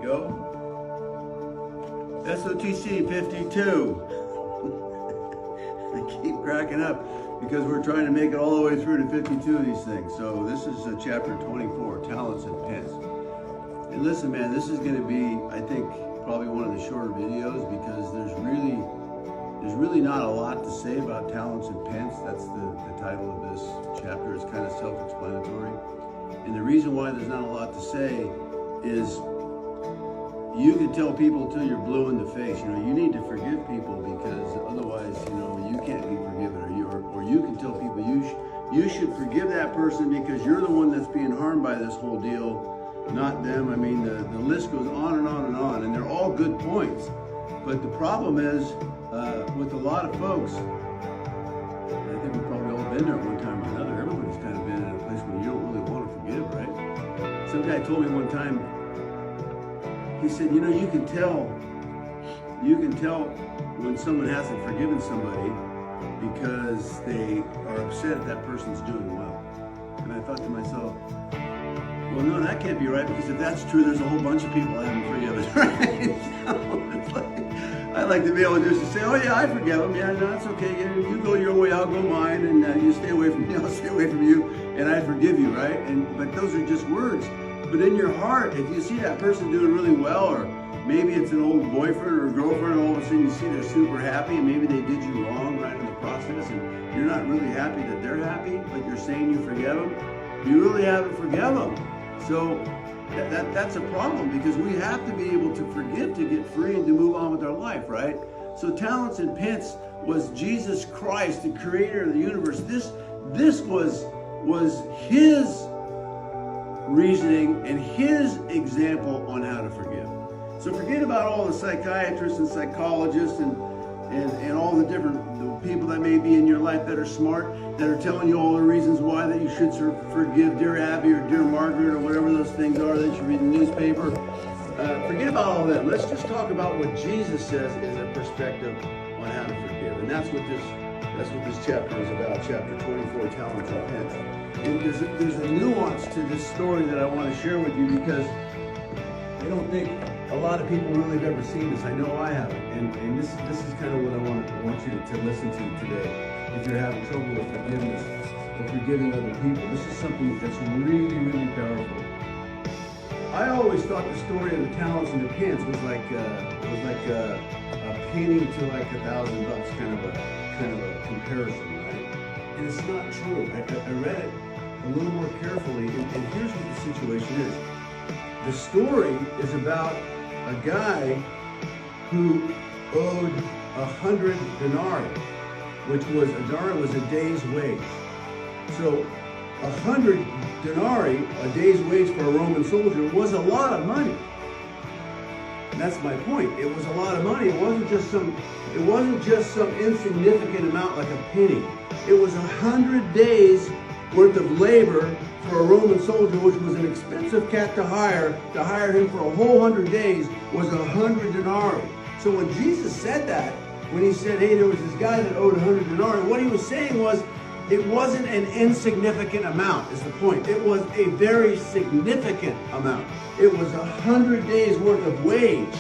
go. SOTC 52. I keep cracking up because we're trying to make it all the way through to 52 of these things. So this is chapter 24, Talents and Pence. And listen, man, this is going to be, I think, probably one of the shorter videos because there's really not a lot to say about talents and pence. That's the title of this chapter. It's kind of self-explanatory. And the reason why there's not a lot to say is you can tell people till you're blue in the face, you need to forgive people because otherwise, you can't be forgiven. Or you can tell people you should forgive that person because you're the one that's being harmed by this whole deal, not them. I mean, the list goes on and on and on, and they're all good points. But the problem is, with a lot of folks, and I think we've probably all been there one time or another, everybody's kind of been in a place where you don't really want to forgive, right? Some guy told me one time, he said, you can tell when someone hasn't forgiven somebody because they are upset that person's doing well. And I thought to myself, well, no, that can't be right, because if that's true, there's a whole bunch of people I haven't forgiven, right? I like to be able just to say, oh yeah, I forgive them. Yeah, no, that's okay. You go your way, I'll go mine, and you stay away from me, I'll stay away from you, and I forgive you, right? But those are just words. But in your heart, if you see that person doing really well, or maybe it's an old boyfriend or girlfriend, and all of a sudden you see they're super happy, and maybe they did you wrong right in the process, and you're not really happy that they're happy, but you're saying you forgive them, you really haven't forgiven them. So that's a problem, because we have to be able to forgive to get free and to move on with our life, right? So talents and pence was Jesus Christ, the creator of the universe. This was his reasoning and his example on how to forgive. So forget about all the psychiatrists and psychologists and all the different people that may be in your life that are smart, that are telling you all the reasons why that you should forgive dear Abby or dear Margaret or whatever those things are that you read in the newspaper. Forget about all that. Let's just talk about what Jesus says is a perspective on how to forgive. And that's what this chapter is about, chapter 24, Talents and Pence. And there's a nuance to this story that I want to share with you, because I don't think a lot of people really have ever seen this. I know I haven't. And this is kind of what I want you to listen to today. If you're having trouble with forgiveness or forgiving other people, this is something that's really, really powerful. I always thought the story of the talents and the pence was like a penny to like $1,000, kind of a comparison, right? And it's not true. I read it a little more carefully, and here's what the situation is. The story is about a guy who owed 100 denarii, which was a day's wage. So 100 denarii, a day's wage for a Roman soldier, was a lot of money. And that's my point. It was a lot of money. It wasn't just some insignificant amount like a penny. It was 100 days worth of labor for a Roman soldier, which was an expensive cat to hire him for a whole 100 days, was 100 denarii. So when Jesus said that, when he said, hey, there was this guy that owed 100 denarii, what he was saying was, it wasn't an insignificant amount, is the point. It was a very significant amount. It was 100 days worth of wage.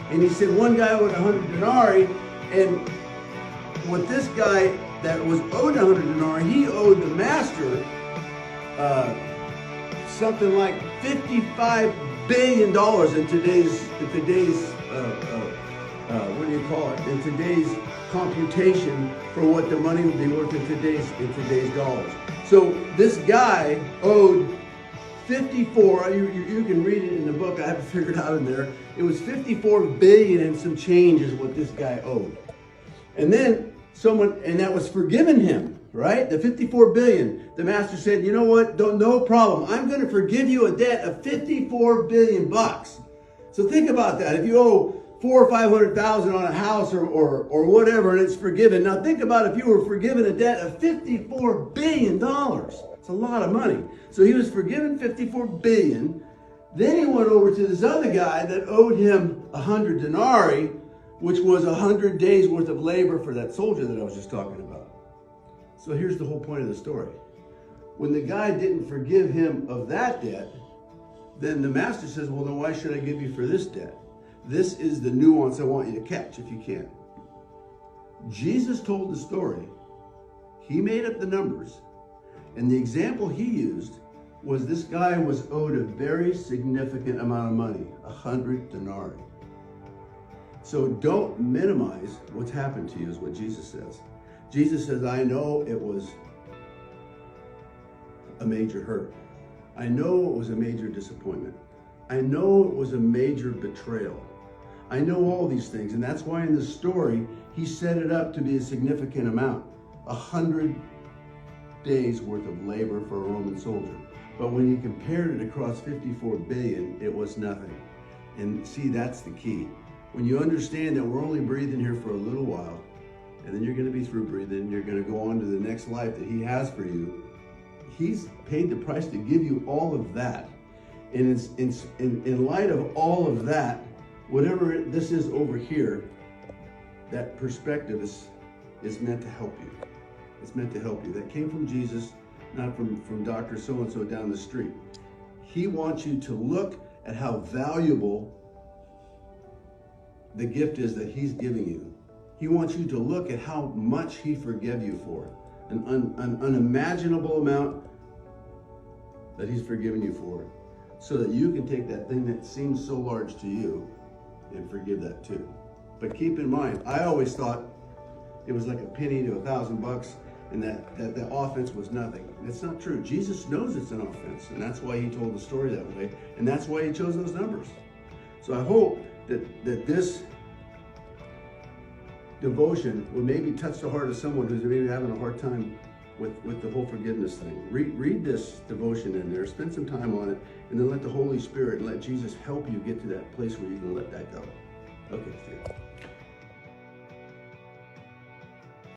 And he said one guy owed 100 denarii, and what this guy that was owed 100 denarii, he owed the master something like $55 billion in today's in today's computation for what the money would be worth in today's dollars. So this guy owed 54. You can read it in the book. I have it figured out in there. It was 54 billion and some change is what this guy owed. And then and that was forgiven him, right? The 54 billion. The master said, you know what? No problem. I'm going to forgive you a debt of 54 billion bucks. So think about that. If you owe 400,000 or 500,000 on a house or whatever, and it's forgiven. Now think about if you were forgiven a debt of $54 billion. It's a lot of money. So he was forgiven 54 billion. Then he went over to this other guy that owed him 100 denarii, which was 100 days worth of labor for that soldier that I was just talking about. So here's the whole point of the story. When the guy didn't forgive him of that debt, then the master says, well, then why should I give you for this debt? This is the nuance I want you to catch if you can. Jesus told the story. He made up the numbers. And the example he used was this guy was owed a very significant amount of money, 100 denarii. So don't minimize what's happened to you is what Jesus says. Jesus says, I know it was a major hurt. I know it was a major disappointment. I know it was a major betrayal. I know all these things, and that's why in the story, he set it up to be a significant amount, 100 days worth of labor for a Roman soldier. But when you compared it across 54 billion, it was nothing. And see, that's the key. When you understand that we're only breathing here for a little while, and then you're going to be through breathing, you're going to go on to the next life that he has for you. He's paid the price to give you all of that. And in light of all of that, whatever this is over here, that perspective is meant to help you. It's meant to help you. That came from Jesus, not from Dr. So-and-so down the street. He wants you to look at how valuable the gift is that he's giving you. He wants you to look at how much he forgave you for. An unimaginable amount that he's forgiven you for, so that you can take that thing that seems so large to you and forgive that too. But keep in mind, I always thought it was like a penny to $1,000 and that the offense was nothing. It's not true. Jesus knows it's an offense, and that's why he told the story that way, and that's why he chose those numbers. So I hope that this devotion will maybe touch the heart of someone who's maybe having a hard time with the whole forgiveness thing. Read this devotion in there, spend some time on it, and then let the Holy Spirit, let Jesus help you get to that place where you can let that go. Okay, see you.